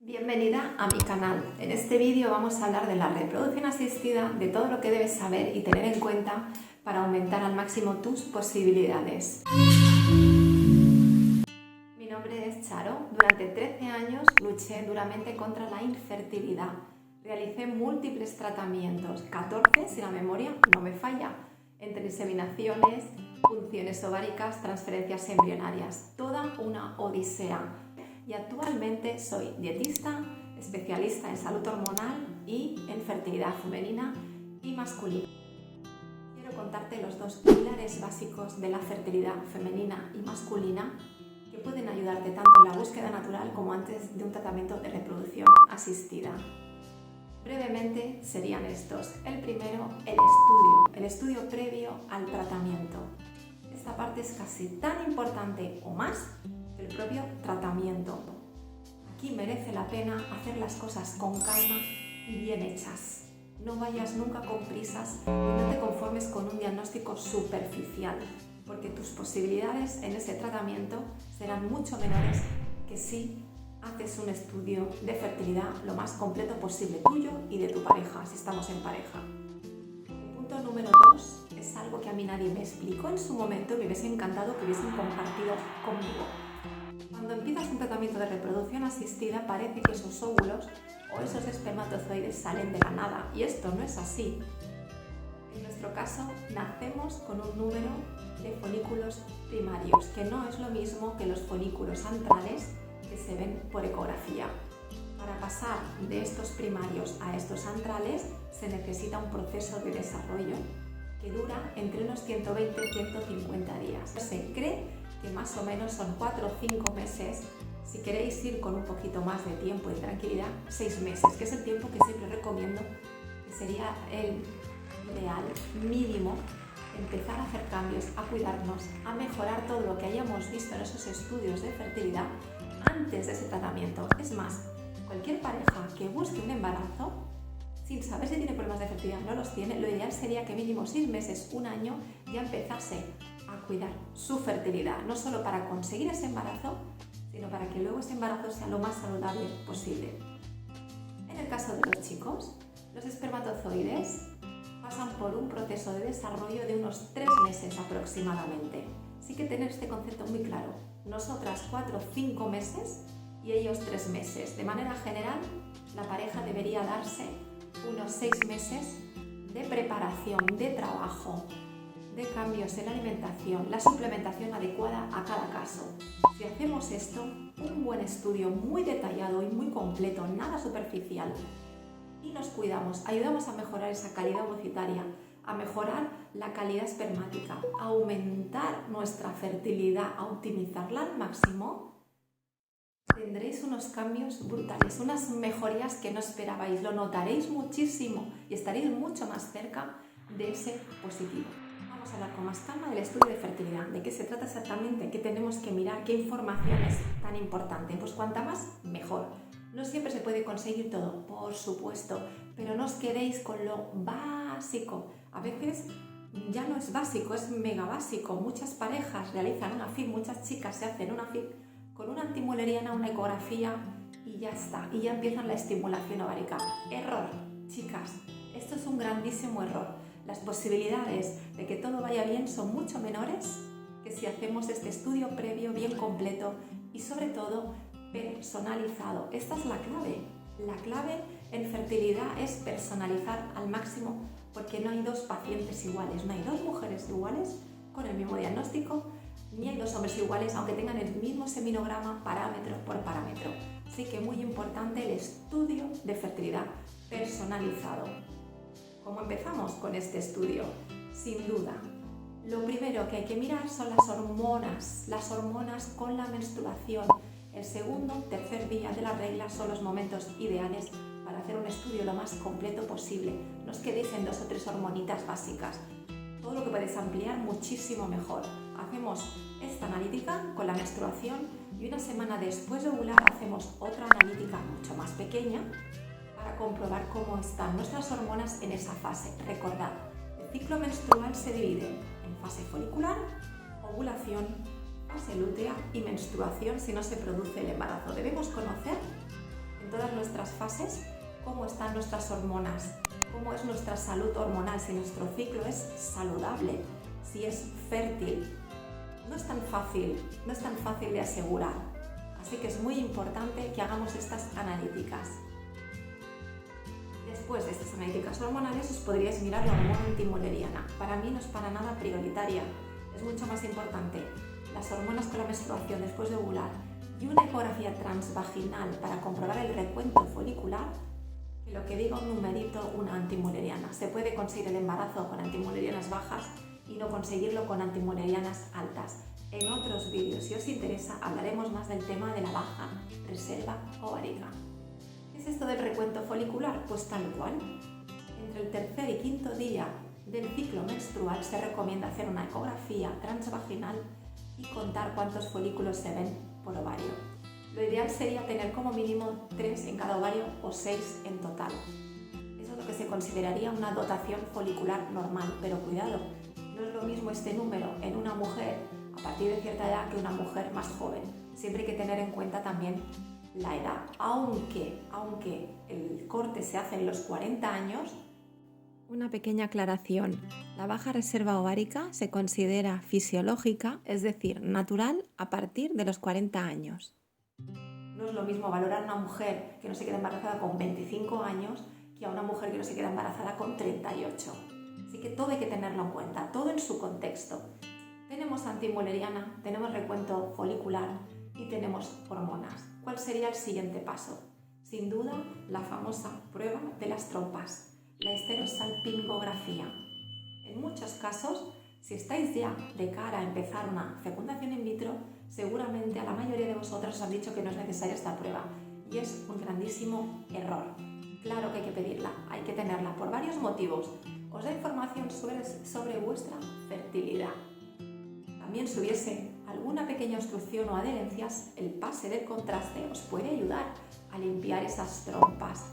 Bienvenida a mi canal. En este vídeo vamos a hablar de la reproducción asistida, de todo lo que debes saber y tener en cuenta para aumentar al máximo tus posibilidades. Mi nombre es Charo. Durante 13 años luché duramente contra la infertilidad. Realicé múltiples tratamientos, 14 si la memoria no me falla, entre inseminaciones, punciones ováricas, transferencias embrionarias, toda una odisea. Y actualmente soy dietista, especialista en salud hormonal y en fertilidad femenina y masculina. Quiero contarte los dos pilares básicos de la fertilidad femenina y masculina que pueden ayudarte tanto en la búsqueda natural como antes de un tratamiento de reproducción asistida. Brevemente serían estos. El primero, el estudio previo al tratamiento. Esta parte es casi tan importante o más que el propio tratamiento. Aquí merece la pena hacer las cosas con calma y bien hechas. No vayas nunca con prisas y no te conformes con un diagnóstico superficial, porque tus posibilidades en ese tratamiento serán mucho menores que si haces un estudio de fertilidad lo más completo posible tuyo y de tu pareja, si estamos en pareja. El punto número 2 es algo que a mí nadie me explicó en su momento y me hubiese encantado que hubiesen compartido conmigo. Cuando empiezas un tratamiento de reproducción asistida parece que esos óvulos o esos espermatozoides salen de la nada, y esto no es así. En nuestro caso nacemos con un número de folículos primarios, que no es lo mismo que los folículos antrales que se ven por ecografía. Para pasar de estos primarios a estos antrales se necesita un proceso de desarrollo que dura entre unos 120 y 150 días. Se cree que más o menos son 4 o 5 meses. Si queréis ir con un poquito más de tiempo y tranquilidad, 6 meses, que es el tiempo que siempre recomiendo, que sería el ideal mínimo. Empezar a hacer cambios, a cuidarnos, a mejorar todo lo que hayamos visto en esos estudios de fertilidad antes de ese tratamiento. Es más, cualquier pareja que busque un embarazo sin saber si tiene problemas de fertilidad, no los tiene, lo ideal sería que mínimo 6 meses, un año, ya empezase a cuidar su fertilidad, no solo para conseguir ese embarazo, sino para que luego ese embarazo sea lo más saludable posible. En el caso de los chicos, los espermatozoides pasan por un proceso de desarrollo de unos 3 meses aproximadamente. Sí que tener este concepto muy claro. Nosotras 4 o 5 meses y ellos 3 meses. De manera general, la pareja debería darse unos 6 meses de preparación, de trabajo, de cambios en la alimentación, la suplementación adecuada a cada caso. Si hacemos esto, un buen estudio muy detallado y muy completo, nada superficial, y nos cuidamos, ayudamos a mejorar esa calidad ovocitaria, a mejorar la calidad espermática, a aumentar nuestra fertilidad, a optimizarla al máximo, tendréis unos cambios brutales, unas mejorías que no esperabais, lo notaréis muchísimo y estaréis mucho más cerca de ese positivo. Vamos a hablar con más calma del estudio de fertilidad, de qué se trata exactamente, qué tenemos que mirar, qué información es tan importante. Pues cuanta más, mejor. No siempre se puede conseguir todo, por supuesto, pero no os quedéis con lo básico. A veces ya no es básico, es mega básico. Muchas parejas realizan una FIV, muchas chicas se hacen una FIV con una antimuleriana, una ecografía y ya está. Y ya empiezan la estimulación ovárica. Error, chicas, esto es un grandísimo error. Las posibilidades de que todo vaya bien son mucho menores que si hacemos este estudio previo bien completo y sobre todo personalizado. Esta es la clave. La clave en fertilidad es personalizar al máximo, porque no hay dos pacientes iguales, no hay dos mujeres iguales con el mismo diagnóstico, ni hay dos hombres iguales aunque tengan el mismo seminograma parámetro por parámetro. Así que muy importante el estudio de fertilidad personalizado. ¿Cómo empezamos con este estudio? Sin duda, lo primero que hay que mirar son las hormonas con la menstruación. El segundo, tercer día de la regla son los momentos ideales para hacer un estudio lo más completo posible. No os quedéis en 2 o 3 hormonitas básicas. Todo lo que podéis ampliar, muchísimo mejor. Hacemos esta analítica con la menstruación y una semana después de ovular hacemos otra analítica mucho más pequeña para comprobar cómo están nuestras hormonas en esa fase. Recordad, el ciclo menstrual se divide en fase folicular, ovulación, fase lútea y menstruación si no se produce el embarazo. Debemos conocer nuestras fases, cómo están nuestras hormonas, cómo es nuestra salud hormonal, si nuestro ciclo es saludable, si es fértil. No es tan fácil de asegurar. Así que es muy importante que hagamos estas analíticas. Después de estas analíticas hormonales os podríais mirar la hormona antimuleriana. Para mí no es para nada prioritaria. Es mucho más importante las hormonas con la menstruación después de ovular y una ecografía transvaginal para comprobar el recuento folicular que lo que diga un numerito, una antimuleriana. Se puede conseguir el embarazo con antimulerianas bajas y no conseguirlo con antimulerianas altas. En otros vídeos, si os interesa, hablaremos más del tema de la baja reserva ovárica. ¿Qué es esto del recuento folicular? Pues tal cual. Entre el tercer y quinto día del ciclo menstrual se recomienda hacer una ecografía transvaginal y contar cuántos folículos se ven por ovario. Lo ideal sería tener como mínimo 3 en cada ovario o 6 en total. Eso es lo que se consideraría una dotación folicular normal, pero cuidado, no es lo mismo este número en una mujer a partir de cierta edad que una mujer más joven. Siempre hay que tener en cuenta también la edad. Aunque el corte se hace en los 40 años, una pequeña aclaración. La baja reserva ovárica se considera fisiológica, es decir, natural a partir de los 40 años. No es lo mismo valorar a una mujer que no se queda embarazada con 25 años que a una mujer que no se queda embarazada con 38. Así que todo hay que tenerlo en cuenta, todo en su contexto. Tenemos antimuleriana, tenemos recuento folicular y tenemos hormonas. ¿Cuál sería el siguiente paso? Sin duda, la famosa prueba de las trompas, la esterosalpingografía. En muchos casos, si estáis ya de cara a empezar una fecundación in vitro, seguramente a la mayoría de vosotros os han dicho que no es necesaria esta prueba y es un grandísimo error. Claro que hay que pedirla, hay que tenerla por varios motivos. Os da información sobre vuestra fertilidad. También si hubiese alguna pequeña obstrucción o adherencias, el pase del contraste os puede ayudar a limpiar esas trompas.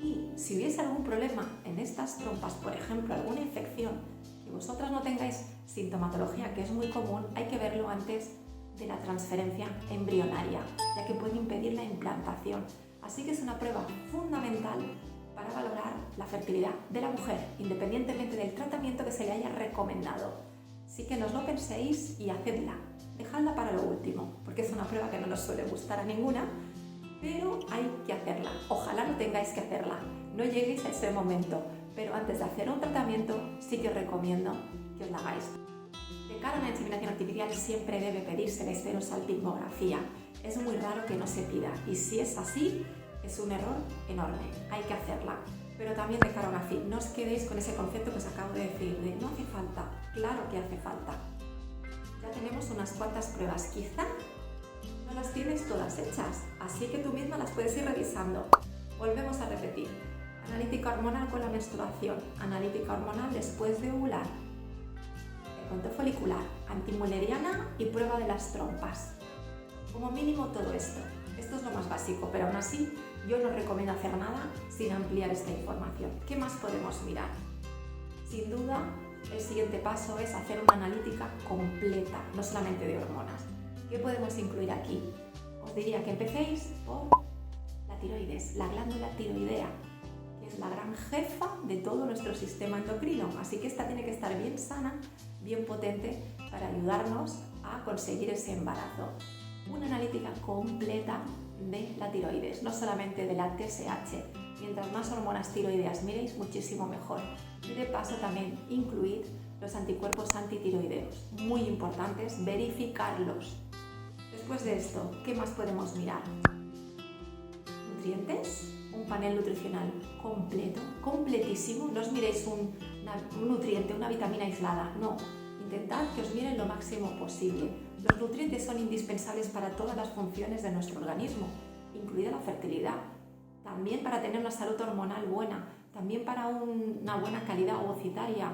Y si hubiese algún problema en estas trompas, por ejemplo, alguna infección, que vosotras no tengáis sintomatología, que es muy común, hay que verlo antes de la transferencia embrionaria, ya que puede impedir la implantación. Así que es una prueba fundamental para valorar la fertilidad de la mujer, independientemente del tratamiento que se le haya recomendado. Así que no os lo penséis y hacedla. Dejadla para lo último, porque es una prueba que no nos suele gustar a ninguna, pero hay que hacerla. Ojalá no tengáis que hacerla, no lleguéis a ese momento, pero antes de hacer un tratamiento sí que os recomiendo que os la hagáis. De cara a una inseminación artificial siempre debe pedirse la esterosalpingografía. Es muy raro que no se pida y si es así, es un error enorme. Hay que hacerla. Pero también de cara a una FIV, no os quedéis con ese concepto que os acabo de decir, de no hace falta. Claro que hace falta. Ya tenemos unas cuantas pruebas, quizá no las tienes todas hechas, así que tú misma las puedes ir revisando. Volvemos a repetir. Analítica hormonal con la menstruación, analítica hormonal después de ovular, recuento folicular, antimuleriana y prueba de las trompas. Como mínimo todo esto. Esto es lo más básico, pero aún así yo no recomiendo hacer nada sin ampliar esta información. ¿Qué más podemos mirar? Sin duda, el siguiente paso es hacer una analítica completa, no solamente de hormonas. ¿Qué podemos incluir aquí? Os diría que empecéis por la tiroides, la glándula tiroidea, que es la gran jefa de todo nuestro sistema endocrino. Así que esta tiene que estar bien sana, bien potente para ayudarnos a conseguir ese embarazo. Una analítica completa de la tiroides, no solamente de la TSH. Mientras más hormonas tiroideas miréis, muchísimo mejor. Y de paso también incluir los anticuerpos antitiroideos, muy importantes, verificarlos. Después de esto, ¿qué más podemos mirar? Nutrientes, un panel nutricional completo, completísimo. No os miréis un nutriente, una vitamina aislada, no. Intentad que os miren lo máximo posible. Los nutrientes son indispensables para todas las funciones de nuestro organismo, incluida la fertilidad. También para tener una salud hormonal buena, también para una buena calidad ovocitaria.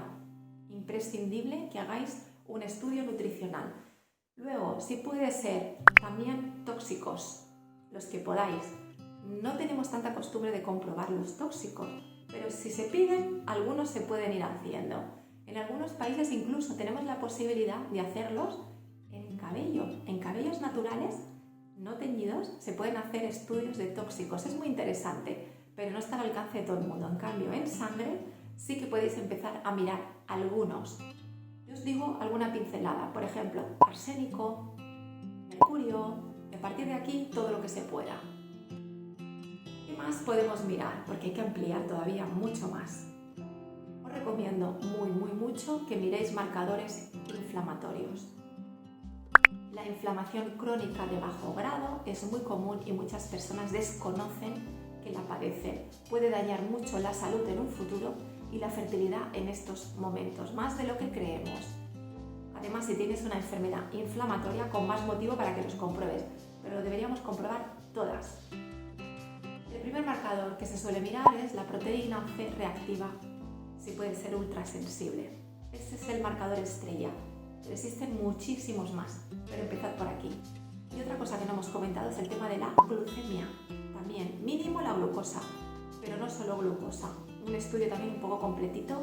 Imprescindible que hagáis un estudio nutricional. Luego, si puede ser, también tóxicos, los que podáis. No tenemos tanta costumbre de comprobar los tóxicos, pero si se piden, algunos se pueden ir haciendo. En algunos países incluso tenemos la posibilidad de hacerlos en cabellos naturales no teñidos, se pueden hacer estudios de tóxicos. Es muy interesante, pero no está al alcance de todo el mundo. En cambio, en sangre sí que podéis empezar a mirar algunos. Yo os digo alguna pincelada, por ejemplo, arsénico, mercurio, y a partir de aquí todo lo que se pueda. ¿Qué más podemos mirar? Porque hay que ampliar todavía mucho más. Os recomiendo mucho que miréis marcadores inflamatorios. La inflamación crónica de bajo grado es muy común y muchas personas desconocen que la padecen. Puede dañar mucho la salud en un futuro y la fertilidad en estos momentos, más de lo que creemos. Además, si tienes una enfermedad inflamatoria, con más motivo para que los compruebes, pero lo deberíamos comprobar todas. El primer marcador que se suele mirar es la proteína C reactiva, si puede ser ultrasensible. Este es el marcador estrella, pero existen muchísimos más, pero empezad por aquí. Y otra cosa que no hemos comentado es el tema de la glucemia. También mínimo la glucosa, pero no solo glucosa. Un estudio también un poco completito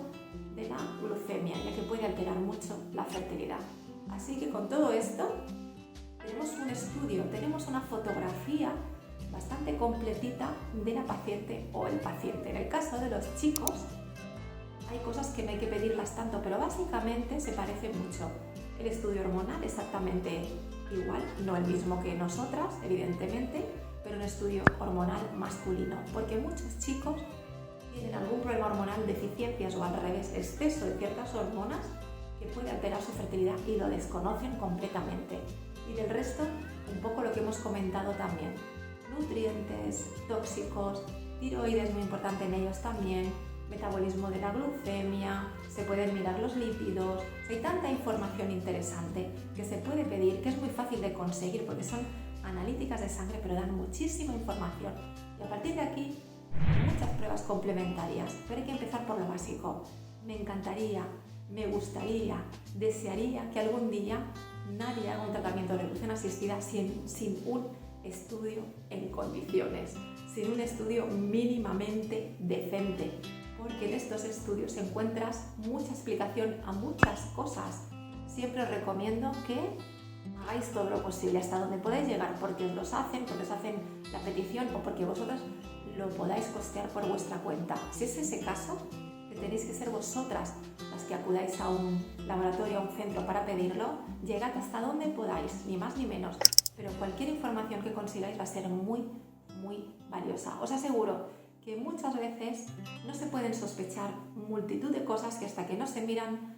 de la glucemia, ya que puede alterar mucho la fertilidad. Así que con todo esto tenemos un estudio, tenemos una fotografía bastante completita de la paciente o el paciente. En el caso de los chicos hay cosas que no hay que pedirlas tanto, pero básicamente se parece mucho. El estudio hormonal exactamente igual, no el mismo que nosotras, evidentemente, pero un estudio hormonal masculino, porque muchos chicos tienen algún problema hormonal, deficiencias o al revés, exceso de ciertas hormonas que puede alterar su fertilidad y lo desconocen completamente. Y del resto, un poco lo que hemos comentado también. Nutrientes, tóxicos, tiroides muy importante en ellos también, metabolismo de la glucemia, se pueden mirar los lípidos. Hay tanta información interesante que se puede pedir, que es muy fácil de conseguir porque son analíticas de sangre, pero dan muchísima información. Y a partir de aquí, muchas pruebas complementarias, pero hay que empezar por lo básico. Me encantaría, me gustaría, desearía que algún día nadie haga un tratamiento de reproducción asistida sin un estudio en condiciones, sin un estudio mínimamente decente, porque en estos estudios encuentras mucha explicación a muchas cosas. Siempre os recomiendo que hagáis todo lo posible hasta donde podáis llegar, porque os hacen la petición o porque vosotras lo podáis costear por vuestra cuenta. Si es ese caso, que tenéis que ser vosotras las que acudáis a un laboratorio, a un centro para pedirlo, llegad hasta donde podáis, ni más ni menos, pero cualquier información que consigáis va a ser muy valiosa. Os aseguro que muchas veces no se pueden sospechar multitud de cosas que hasta que no se miran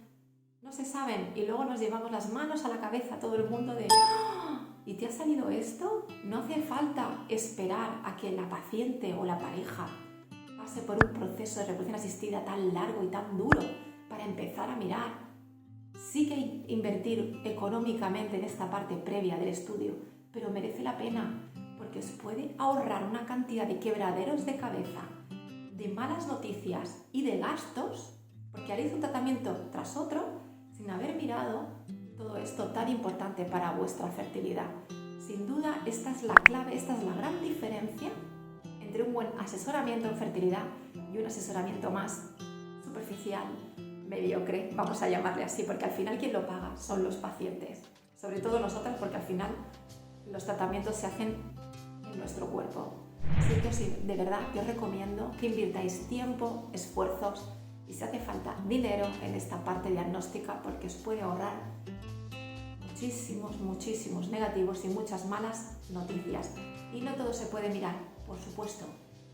no se saben, y luego nos llevamos las manos a la cabeza todo el mundo de ¡oh! ¿Y te ha salido esto? No hace falta esperar a que la paciente o la pareja pase por un proceso de reproducción asistida tan largo y tan duro para empezar a mirar. Sí que hay que invertir económicamente en esta parte previa del estudio, pero merece la pena porque os puede ahorrar una cantidad de quebraderos de cabeza, de malas noticias y de gastos, porque haréis un tratamiento tras otro sin haber mirado todo esto tan importante para vuestra fertilidad. Sin duda, esta es la clave, esta es la gran diferencia entre un buen asesoramiento en fertilidad y un asesoramiento más superficial, mediocre, vamos a llamarle así, porque al final quien lo paga son los pacientes, sobre todo nosotras, porque al final los tratamientos se hacen en nuestro cuerpo. Así que de verdad que os recomiendo que invirtáis tiempo, esfuerzos y si hace falta dinero en esta parte diagnóstica, porque os puede ahorrar muchísimos negativos y muchas malas noticias. Y no todo se puede mirar, por supuesto,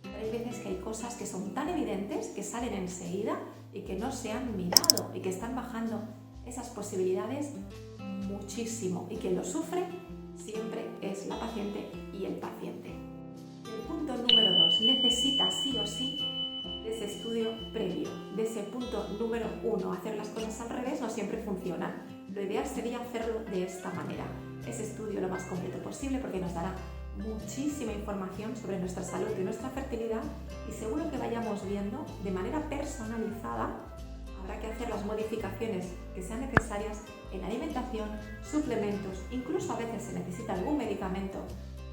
pero hay veces que hay cosas que son tan evidentes que salen enseguida y que no se han mirado y que están bajando esas posibilidades muchísimo, y quien lo sufre siempre es la paciente y el paciente. El punto número 2, necesita sí o sí de ese estudio previo, de ese punto número 1. Hacer las cosas al revés no siempre funciona. Lo ideal sería hacerlo de esta manera. Ese estudio lo más completo posible, porque nos dará muchísima información sobre nuestra salud y nuestra fertilidad, y seguro que vayamos viendo de manera personalizada. Habrá que hacer las modificaciones que sean necesarias en la alimentación, suplementos, incluso a veces se necesita algún medicamento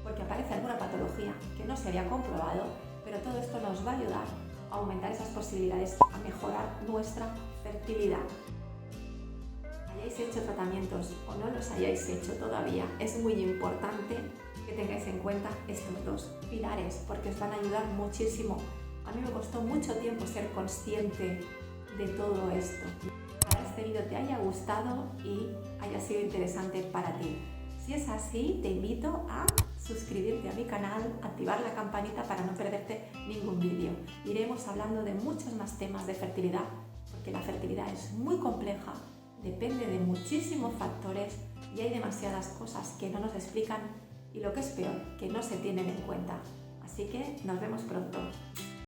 porque aparece alguna patología que no se había comprobado, pero todo esto nos va a ayudar a aumentar esas posibilidades, a mejorar nuestra fertilidad. Hayáis hecho tratamientos o no los hayáis hecho todavía, es muy importante que que tengáis en cuenta estos dos pilares porque os van a ayudar muchísimo. A mí me costó mucho tiempo ser consciente de todo esto. Ojalá este vídeo te haya gustado y haya sido interesante para ti. Si es así, te invito a suscribirte a mi canal, activar la campanita para no perderte ningún vídeo. Iremos hablando de muchos más temas de fertilidad, porque la fertilidad es muy compleja, depende de muchísimos factores y hay demasiadas cosas que no nos explican y lo que es peor, que no se tienen en cuenta. Así que nos vemos pronto.